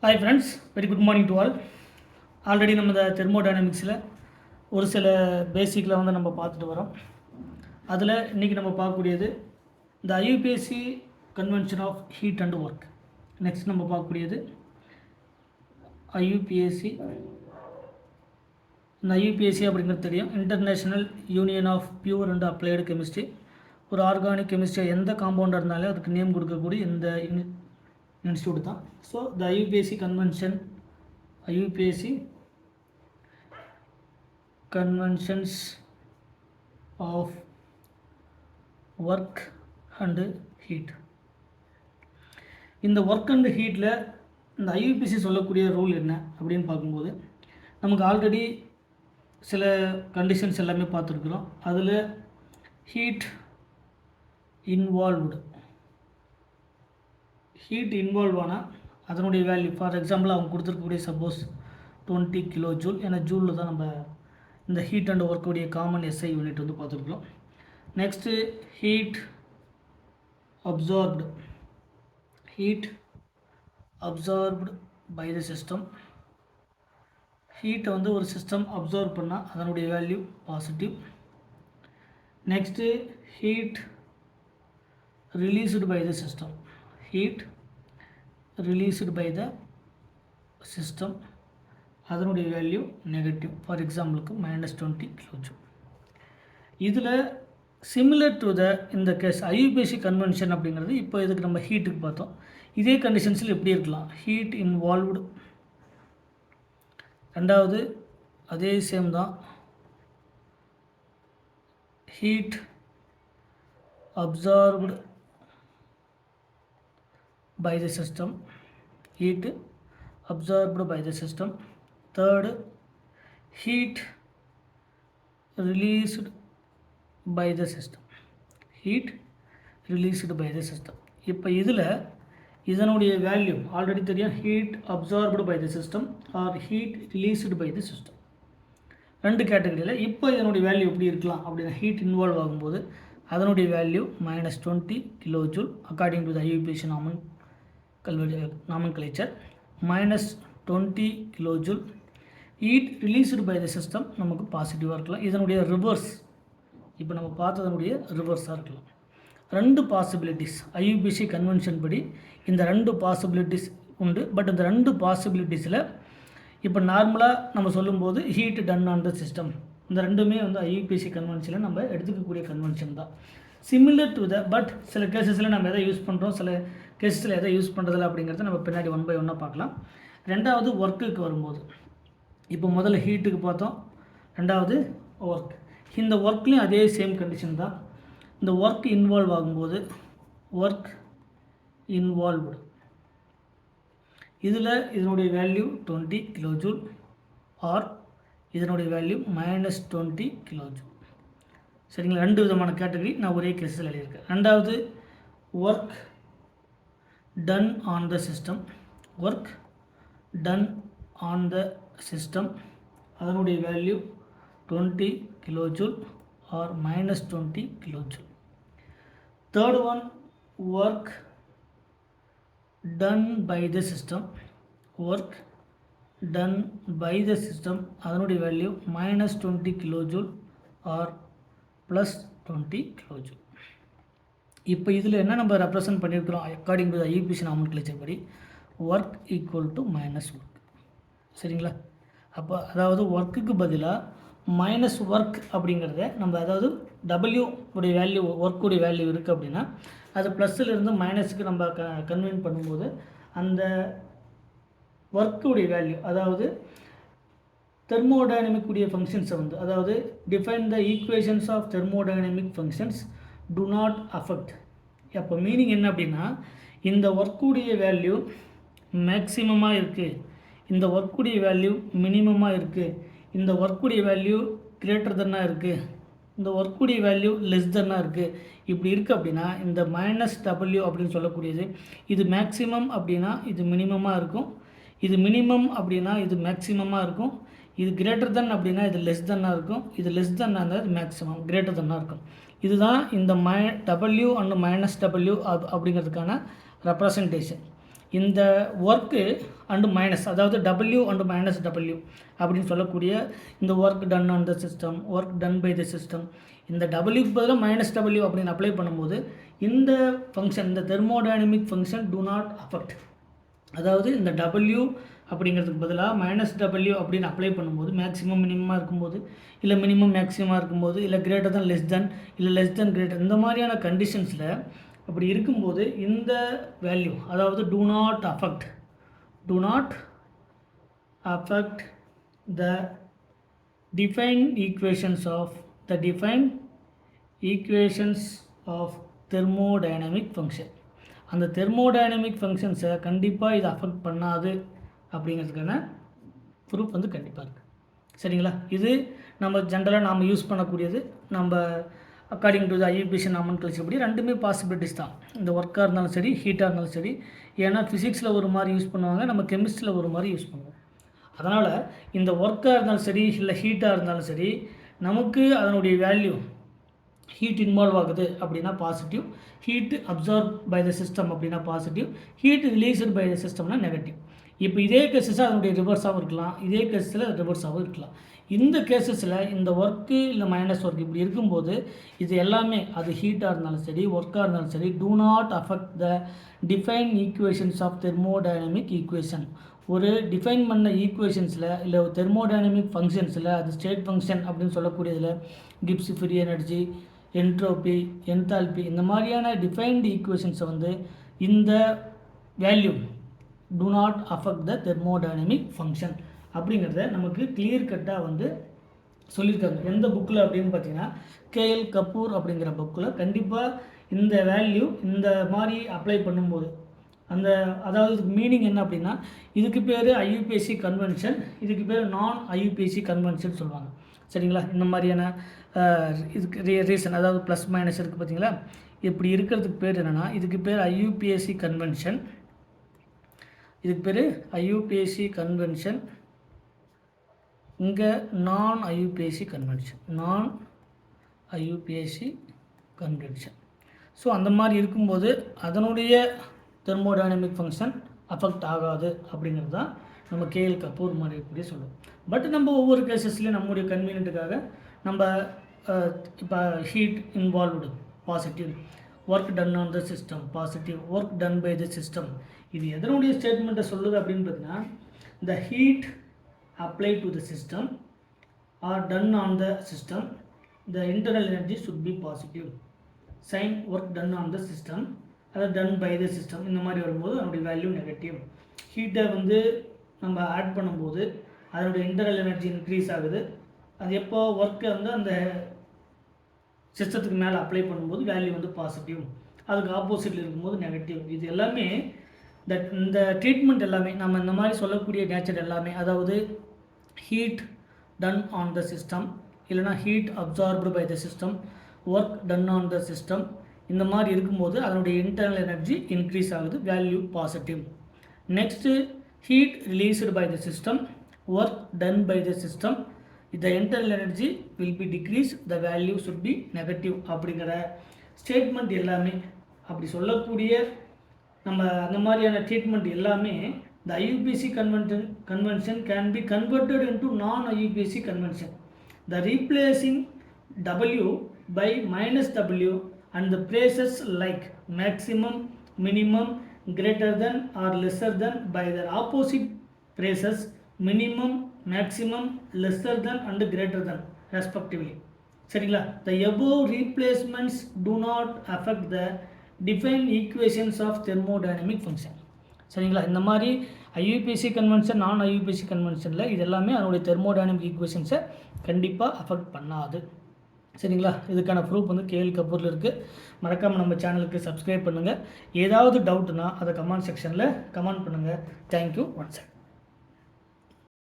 Hi friends, very good morning to all. Already நம்ம இந்த தெர்மோடைனமிக்ஸில் ஒரு சில பேசிக்கில் வந்து நம்ம பார்த்துட்டு வரோம். அதில் இன்றைக்கி நம்ம பார்க்கக்கூடியது இந்த IUPAC convention of heat and work. Next நம்ம பார்க்கக்கூடியது ஐயூபிஎஸ்சி. இந்த ஐயூபிஎஸ்சி அப்படிங்கிறது தெரியும், international union of pure and applied chemistry. ஒரு ஆர்கானிக் கெமிஸ்ட்ரி எந்த காம்பவுண்டாக இருந்தாலும் அதுக்கு நேம் கொடுக்கக்கூடிய இந்த இன்ஸ்டியூட் தான். So the IUPAC convention, IUPAC conventions of work and heat. இந்த ஒர்க் அண்டு ஹீட்டில் இந்த ஐயூபிஎஸ்சி சொல்லக்கூடிய ரூல் என்ன அப்படின்னு பார்க்கும்போது நமக்கு ஆல்ரெடி சில கண்டிஷன்ஸ் எல்லாமே பார்த்துருக்குறோம். அதில் ஹீட் இன்வால்வ் ஆனால் அதனுடைய வேல்யூ, ஃபார் எக்ஸாம்பிள் அவங்க கொடுத்துருக்கக்கூடிய சப்போஸ் 20 கிலோ ஜூல், ஏன்னா ஜூலில் தான் நம்ம இந்த ஹீட் அண்ட் ஒர்க்குடைய காமன் எஸ்ஐ யூனிட் வந்து பார்த்துருக்குறோம். Next heat absorbed by the system. ஹீட்டை வந்து ஒரு சிஸ்டம் அப்சார்ப் பண்ணால் அதனுடைய value positive. Next heat released by the system. Heat released by the system, அதனுடைய வேல்யூ நெகட்டிவ். ஃபார் எக்ஸாம்பிளுக்கு -20 கிலோ ஜூல். இதில் சிமிலர் டு த இந்த கேஸ் ஐயூபிஎஸ்சி கன்வென்ஷன் அப்படிங்கிறது இப்போ இதுக்கு நம்ம ஹீட்டுக்கு பார்த்தோம். இதே கண்டிஷன்ஸில் எப்படி இருக்கலாம்? ஹீட் இன்வால்வ்டு, ரெண்டாவது அதே சேம் தான். Heat absorbed by the system, heat absorbed by the system. Third, heat released by the system. இப்போ இதில் இதனுடைய வேல்யூ ஆல்ரெடி தெரியும், heat absorbed by the system or heat released by the system, ரெண்டு கேட்டகரியில். இப்போ இதனுடைய வேல்யூ எப்படி இருக்கலாம் அப்படின்னா, ஹீட் இன்வால்வ் ஆகும்போது அதனுடைய value -20 kilo joule according to the IUPAC nomenclature. -20 kilo joule. Heat released by the system நமக்கு பாசிட்டிவாக இருக்கலாம். இதனுடைய ரிவர்ஸ், இப்போ நம்ம பார்த்ததனுடைய ரிவர்ஸாக இருக்கலாம். ரெண்டு பாசிபிலிட்டிஸ் ஐயூபிஎஸ்சி கன்வென்ஷன் படி இந்த ரெண்டு பாசிபிலிட்டிஸ் உண்டு. பட் இந்த ரெண்டு பாசிபிலிட்டிஸில் இப்போ நார்மலாக நம்ம சொல்லும்போது heat done on the system, இந்த ரெண்டுமே வந்து ஐயூபிஎஸ்சி கன்வென்ஷனில் நம்ம எடுத்துக்கக்கூடிய கன்வென்ஷன் தான். சிமிலர் டு த, பட் சில கேசஸில் நம்ம எதை யூஸ் பண்ணுறோம், சில கேஸில் எதை யூஸ் பண்ணுறதில்ல அப்படிங்கிறத நம்ம பின்னாடி 1 by 1 பார்க்கலாம். ரெண்டாவது ஒர்க்குக்கு வரும்போது, இப்போ முதல்ல ஹீட்டுக்கு பார்த்தோம், ரெண்டாவது ஒர்க். இந்த ஒர்க்லேயும் அதே சேம் கண்டிஷன் தான். இந்த ஒர்க் இன்வால்வ் ஆகும்போது ஒர்க் இன்வால்வ்டு, இதில் இதனுடைய வேல்யூ 20 கிலோ ஜூல் ஆர் இதனுடைய வேல்யூ -20 கிலோ ஜூல். சரிங்களா? ரெண்டு விதமான கேட்டகரி நான் ஒரே கேஸில் எழுதியிருக்கேன். ரெண்டாவது work done on the system. Work done on the system, அதனுடைய value 20 kilo joule or -20 kilo joule. Third one, work done by the system. Work done by the system, அதனுடைய value -20 kilo joule or +20 kilo joule. இப்போ இதில் என்ன நம்ம represent பண்ணியிருக்கிறோம் according to the IUPAC nomenclature படி, work equal to -work. சரிங்களா? அப்போ அதாவது ஒர்க்குக்கு பதிலாக மைனஸ் ஒர்க் அப்படிங்கிறத நம்ம, அதாவது டபிள்யூ உடைய வேல்யூ, ஒர்க்குடைய வேல்யூ இருக்குது அப்படின்னா அது ப்ளஸ்ஸிலிருந்து மைனஸுக்கு நம்ம கன்வெர்ட் பண்ணும்போது அந்த ஒர்க்குடைய வேல்யூ, அதாவது தெர்மோடைனமிக் உடைய ஃபங்க்ஷன்ஸை வந்து, அதாவது define the equations of thermodynamic functions do not affect. அப்போ மீனிங் என்ன அப்படின்னா, இந்த ஒர்க்குடைய வேல்யூ மேக்ஸிமமாக இருக்குது, இந்த ஒர்க்குடைய வேல்யூ மினிமமாக இருக்குது, இந்த ஒர்க்குடைய வேல்யூ கிரேட்டர் தென்னாக இருக்குது, இந்த ஒர்க்குடைய வேல்யூ லெஸ் தென்னாக இருக்குது. இப்படி இருக்குது அப்படின்னா இந்த -W அப்படின்னு சொல்லக்கூடியது, இது மேக்ஸிமம் அப்படின்னா இது மினிமமாக இருக்கும், இது மினிமம் அப்படின்னா இது மேக்ஸிமமாக இருக்கும், இது கிரேட்டர் தென் அப்படின்னா இது லெஸ் தென்னாக இருக்கும், இது லெஸ் தென்னாக இருந்தால் இது மேக்ஸிமம் கிரேட்டர் தென்னாக இருக்கும். இதுதான் இந்த W அண்ட் -W அப்படிங்கிறதுக்கான ரெப்ரசன்டேஷன். இந்த ஒர்க்கு அண்டு மைனஸ், அதாவது டபிள்யூ அண்டு மைனஸ் டபிள்யூ அப்படின்னு சொல்லக்கூடிய இந்த work done on the system, work done by the system, இந்த டபிள்யூக்கு பதிலாக மைனஸ் டபிள்யூ அப்படின்னு அப்ளை பண்ணும்போது இந்த ஃபங்க்ஷன், இந்த thermodynamic function do not affect. அதாவது இந்த டபிள்யூ அப்படிங்கிறதுக்கு பதிலாக மைனஸ் டபிள்யூ அப்படின்னு அப்ளை பண்ணும்போது மேக்ஸிமம் மினிமமாக இருக்கும்போது, இல்லை மினிமம் மேக்ஸிமமாக இருக்கும்போது, இல்லை கிரேட்டர் தான் லெஸ் தென், இல்லை லெஸ் தென் கிரேட்டர், இந்த மாதிரியான கண்டிஷன்ஸில் அப்படி இருக்கும்போது இந்த வேல்யூ, அதாவது do not affect the defined equations of thermodynamic function, அந்த தெர்மோடைனமிக் ஃபங்க்ஷன்ஸை கண்டிப்பாக இதை அஃபெக்ட் பண்ணாது அப்படிங்கிறதுக்கான ப்ரூஃப் வந்து கண்டிப்பாக இருக்குது. சரிங்களா? இது நம்ம ஜென்ரலாக நாம் யூஸ் பண்ணக்கூடியது. நம்ம according to the IUPAC nomenclature படி ரெண்டுமே பாசிபிலிட்டிஸ் தான். இந்த ஒர்க்காக இருந்தாலும் சரி, ஹீட்டாக இருந்தாலும் சரி. ஏன்னா ஃபிசிக்ஸில் ஒரு மாதிரி யூஸ் பண்ணுவாங்க, நம்ம கெமிஸ்ட்ரியில் ஒரு மாதிரி யூஸ் பண்ணுவோம். அதனால் இந்த ஒர்க்காக இருந்தாலும் சரி, இல்லை ஹீட்டாக இருந்தாலும் சரி, நமக்கு அதனுடைய வேல்யூ ஹீட் இன்வால்வ் ஆகுது அப்படின்னா positive, heat absorb by the system அப்படின்னா positive, heat released by the சிஸ்டம்னா நெகட்டிவ். இப்போ இதே கேஸஸில் அதனுடைய ரிவர்ஸாகவும் இருக்கலாம், இதே கேஸில் ரிவர்ஸாகவும் இருக்கலாம். இந்த கேஸஸில் இந்த ஒர்க்கு இல்லை மைனஸ் ஒர்க் இப்படி இருக்கும்போது இது எல்லாமே, அது ஹீட்டாக இருந்தாலும் சரி, ஒர்க்காக இருந்தாலும் சரி, do not affect the define equations of thermodynamic equation. ஒரு டிஃபைன் பண்ண ஈக்குவேஷன்ஸில் இல்லை தெர்மோடைனமிக் ஃபங்க்ஷன்ஸில், அது ஸ்டேட் ஃபங்க்ஷன் அப்படின்னு சொல்லக்கூடியதில் Gibbs free energy, entropy, enthalpy, இந்த மாதிரியான டிஃபைன்டு ஈக்குவேஷன்ஸை வந்து இந்த value do not affect the thermodynamic function அப்படிங்கிறத நமக்கு கிளியர் கட்டாக வந்து சொல்லியிருக்காங்க. எந்த புக்கில் அப்படின்னு பார்த்தீங்கன்னா கேஎல் கபூர் அப்படிங்கிற புக்கில் கண்டிப்பாக இந்த வேல்யூ இந்த மாதிரி அப்ளை பண்ணும்போது அதாவது இதுக்கு மீனிங் என்ன அப்படின்னா, இதுக்கு பேர் ஐயூபிஏசி கன்வென்ஷன், இதுக்கு பேர் நான் ஐயூபிஏசி கன்வென்ஷன் சொல்லுவாங்க. சரிங்களா? இந்த மாதிரியான இதுக்கு ரீசன், அதாவது ப்ளஸ் மைனஸ் இருக்குது பார்த்தீங்களா, இப்படி இருக்கிறதுக்கு பேர் என்னென்னா, இதுக்கு பேர் ஐயூபிஏசி கன்வென்ஷன், இதுக்கு பேர் ஐயூபிஏசி கன்வென்ஷன், இங்கே நான் ஐயூபிஏசி கன்வென்ஷன். ஸோ அந்த மாதிரி இருக்கும்போது அதனுடைய தெர்மோடைனமிக் ஃபங்க்ஷன் அஃபெக்ட் ஆகாது அப்படிங்கிறது தான் நம்ம கேஎல் கபூர் மாதிரி இப்படி சொல்லுவோம். பட் நம்ம ஒவ்வொரு கேசஸ்லேயும் நம்முடைய கன்வீனியன்ட்டுக்காக நம்ம இப்போ heat involved positive, work done on the system positive, work done by the system, இது எதனுடைய ஸ்டேட்மெண்ட்டை சொல்லுது அப்படின்னு பார்த்தீங்கன்னா, the heat applied to the system or done on the system, the internal energy should be positive. Sign work done on the system, அதாவது done by the system, இந்த மாதிரி வரும்போது அதனுடைய வேல்யூ நெகட்டிவ். ஹீட்டை வந்து நம்ம ஆட் பண்ணும்போது அதனுடைய இன்டர்னல் எனர்ஜி இன்க்ரீஸ் ஆகுது. அது எப்போ ஒர்க்கை வந்து அந்த சிஸ்டத்துக்கு மேலே அப்ளை பண்ணும்போது வேல்யூ வந்து பாசிட்டிவ், அதுக்கு ஆப்போசிட்டில் இருக்கும்போது நெகட்டிவ். இது எல்லாமே இந்த ட்ரீட்மெண்ட் எல்லாமே நம்ம இந்த மாதிரி சொல்லக்கூடிய நேச்சர் எல்லாமே, அதாவது heat done on the system, இல்லைனா heat absorbed by the system, work done on the system, இந்த மாதிரி இருக்கும்போது அதனுடைய இன்டர்னல் எனர்ஜி இன்க்ரீஸ் ஆகுது, value positive. Next heat released by the system, work done by the system, the internal energy will be decrease, the value should be negative அப்படிங்கிற statement எல்லாமே, அப்படி சொல்லக்கூடிய நம்ம அந்த மாதிரியான ட்ரீட்மெண்ட் எல்லாமே the IUPAC convention can be converted into non-IUPAC convention. The replacing W by minus W and the phrases like maximum, minimum, greater than or lesser than by their opposite phrases minimum, maximum, lesser than and greater than respectively. சரிங்களா? The above replacements do not affect the defined equations of thermodynamic function. சரிங்களா? இந்த மாதிரி IUPAC convention, நான் IUPAC கன்வென்ஷனில் இது எல்லாமே அதனுடைய thermodynamic ஈக்குவேஷன்ஸை கண்டிப்பாக affect பண்ணாது. சரிங்களா? இதுக்கான ப்ரூஃப் வந்து கேஎல் கபூரில் இருக்குது. மறக்காமல் நம்ம சேனலுக்கு சப்ஸ்கிரைப் பண்ணுங்கள். ஏதாவது டவுட்னா அதை கமெண்ட் செக்ஷனில் கமெண்ட் பண்ணுங்கள். தேங்க்யூ. ஒன்ஸ்.